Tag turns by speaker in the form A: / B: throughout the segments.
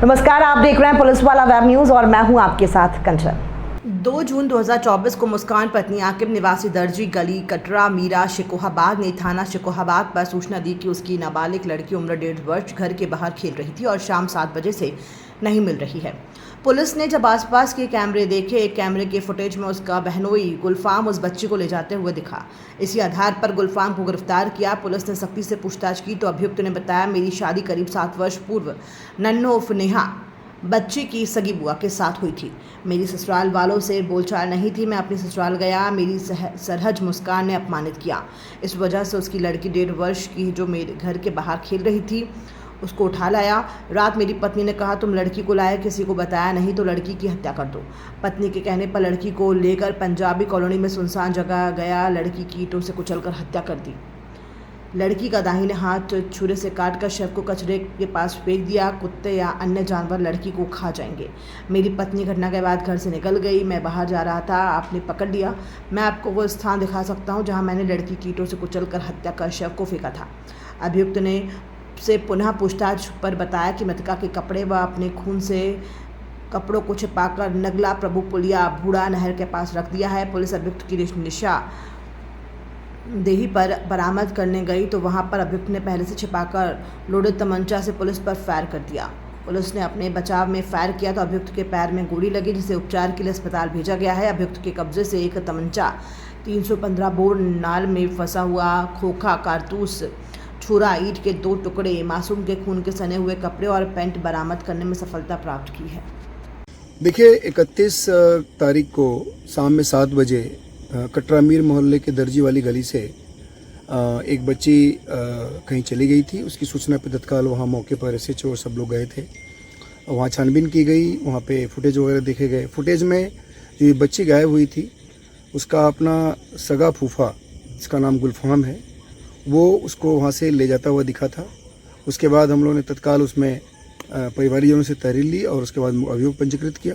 A: नमस्कार, आप देख रहे हैं पुलिस वाला वेब न्यूज और मैं हूं आपके साथ कंचन। 2 जून 2024 को मुस्कान पत्नी आकिब निवासी दर्जी गली कटरा मीरा शिकोहाबाद ने थाना शिकोहाबाद पर सूचना दी कि उसकी नाबालिग लड़की उम्र 1.5 वर्ष घर के बाहर खेल रही थी और शाम 7 बजे से नहीं मिल रही है। पुलिस ने जब आसपास के कैमरे देखे, एक कैमरे के फुटेज में उसका बहनोई गुलफाम उस बच्ची को ले जाते हुए दिखा। इसी आधार पर गुलफाम को गिरफ्तार किया। पुलिस ने सख्ती से पूछताछ की तो अभियुक्त ने बताया, मेरी शादी करीब 7 वर्ष पूर्व नन्नो उर्फ नेहा बच्ची की सगी बुआ के साथ हुई थी। मेरी ससुराल वालों से बोलचाल नहीं थी। मैं अपनी ससुराल गया, मेरी सरहज मुस्कान ने अपमानित किया। इस वजह से उसकी लड़की 1.5 वर्ष की जो मेरे घर के बाहर खेल रही थी उसको उठा लाया। रात मेरी पत्नी ने कहा, तुम लड़की को लाए, किसी को बताया नहीं तो लड़की की हत्या कर दो। पत्नी के कहने पर लड़की को लेकर पंजाबी कॉलोनी में सुनसान जगह गया। लड़की की ईंटों से कुचलकर हत्या कर दी। लड़की का दाहिने हाथ छुरे से काटकर शव को कचरे के पास फेंक दिया। कुत्ते या अन्य जानवर लड़की को खा जाएंगे। मेरी पत्नी घटना के बाद घर से निकल गई। मैं बाहर जा रहा था, आपने पकड़ लिया। मैं आपको वो स्थान दिखा सकता हूँ जहाँ मैंने लड़की की ईंटों से कुचलकर हत्या कर शव को फेंका था। अभियुक्त ने से पुनः पूछताछ पर बताया कि मृतका के कपड़े व अपने खून से कपड़ों को छिपाकर नगला प्रभु पुलिया बूढ़ा नहर के पास रख दिया है। पुलिस अभियुक्त की निशा देही पर बरामद करने गई तो वहां पर अभियुक्त ने पहले से छिपाकर लोडेड तमंचा से पुलिस पर फायर कर दिया। पुलिस ने अपने बचाव में फायर किया तो अभियुक्त के पैर में गोली लगी, जिसे उपचार के लिए अस्पताल भेजा गया है। अभियुक्त के कब्जे से एक तमंचा, 315 बोर नाल में फंसा हुआ खोखा, कारतूस, छुरा, ईंट के 2 टुकड़े, मासूम के खून के सने हुए कपड़े और पैंट बरामद करने में सफलता प्राप्त की है।
B: देखिए, 31 तारीख को शाम में 7 बजे कटरा मीर मोहल्ले के दर्जी वाली गली से एक बच्ची कहीं चली गई थी। उसकी सूचना पर तत्काल वहाँ मौके पर SHO और सब लोग गए थे। वहाँ छानबीन की गई, वहाँ पे फुटेज वगैरह देखे गए। फुटेज में जो ये बच्ची गायब हुई थी उसका अपना सगा फूफा, जिसका नाम गुलफाम है, वो उसको वहाँ से ले जाता हुआ दिखा था। उसके बाद हम लोगों ने तत्काल उसमें परिवारजनों से तहरीर ली और उसके बाद अभियोग पंजीकृत किया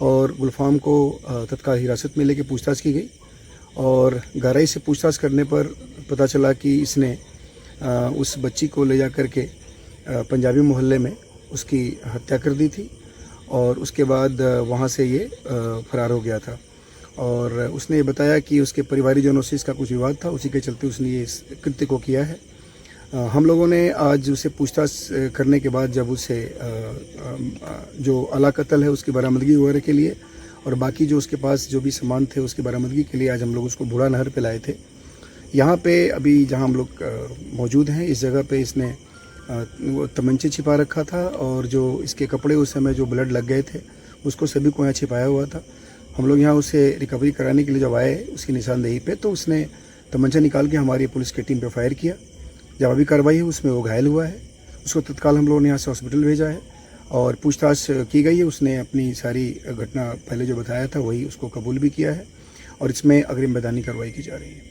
B: और गुलफाम को तत्काल हिरासत में लेके पूछताछ की गई। और गहराई से पूछताछ करने पर पता चला कि इसने उस बच्ची को ले जा कर के पंजाबी मोहल्ले में उसकी हत्या कर दी थी और उसके बाद वहाँ से ये फरार हो गया था। और उसने बताया कि उसके परिवारजनों से इसका कुछ विवाद था, उसी के चलते उसने ये कृत्य को किया है। हम लोगों ने आज उसे पूछताछ करने के बाद जब उसे जो अला कत्ल है उसकी बरामदगी वगैरह के लिए और बाकी जो उसके पास जो भी सामान थे उसकी बरामदगी के लिए आज हम लोग उसको बूढ़ा नहर पे लाए थे। यहाँ पे अभी जहाँ हम लोग मौजूद हैं, इस जगह पे इसने वो तमंचे छिपा रखा था और जो इसके कपड़े उस समय जो ब्लड लग गए थे उसको सभी को यहाँ छिपाया हुआ था। हम लोग यहाँ उसे रिकवरी कराने के लिए जब आए उसकी निशानदेही पे तो उसने तमंचा निकाल के हमारी पुलिस की टीम पे फायर किया। जब अभी कार्रवाई है उसमें वो घायल हुआ है। उसको तत्काल हम लोगों ने यहाँ से हॉस्पिटल भेजा है और पूछताछ की गई है। उसने अपनी सारी घटना पहले जो बताया था वही उसको कबूल भी किया है और इसमें अग्रिम वैधानिक कार्रवाई की जा रही है।